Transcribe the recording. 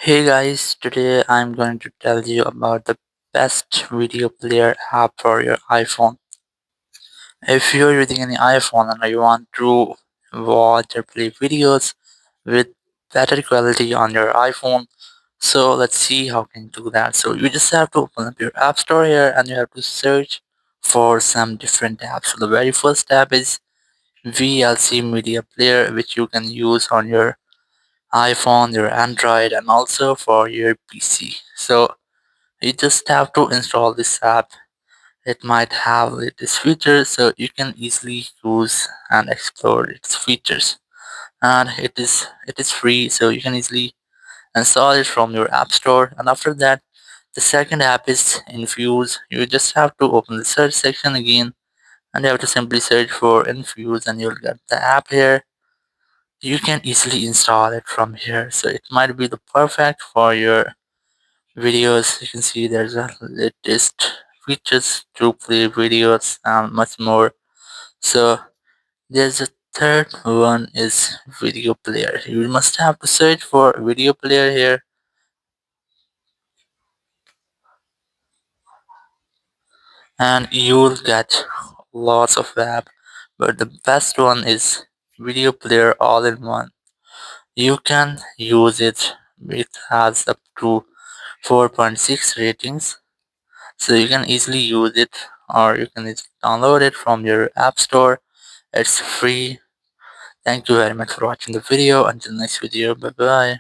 Hey guys, today I'm going to tell you about the best video player app for your iPhone. If you're using any iPhone and you want to watch or play videos with better quality on your iPhone, so let's see how can you do that. So you just have to open up your app store here and you have to search for some different apps. So the very first app is VLC Media Player, which you can use on your iPhone, your Android, and also for your PC. So you just have to install this app. It might have latest features, so you can easily use and explore its features. And it is free, so you can easily install it from your app store. And after that, the second app is Infuse. You just have to open the search section again, and you have to simply search for Infuse, and you'll get the app here. You can easily install it from here, so it might be the perfect for your videos. You can see there's a latest features to play videos and much more. So there's a third one is video player. You must have to search for video player here, and you'll get lots of app, but the best one is video player all in one. You can use it. It has up to 4.6 ratings, so you can easily use it, or you can download it from your app store. It's free. Thank you very much for watching the video. Until next video, bye bye.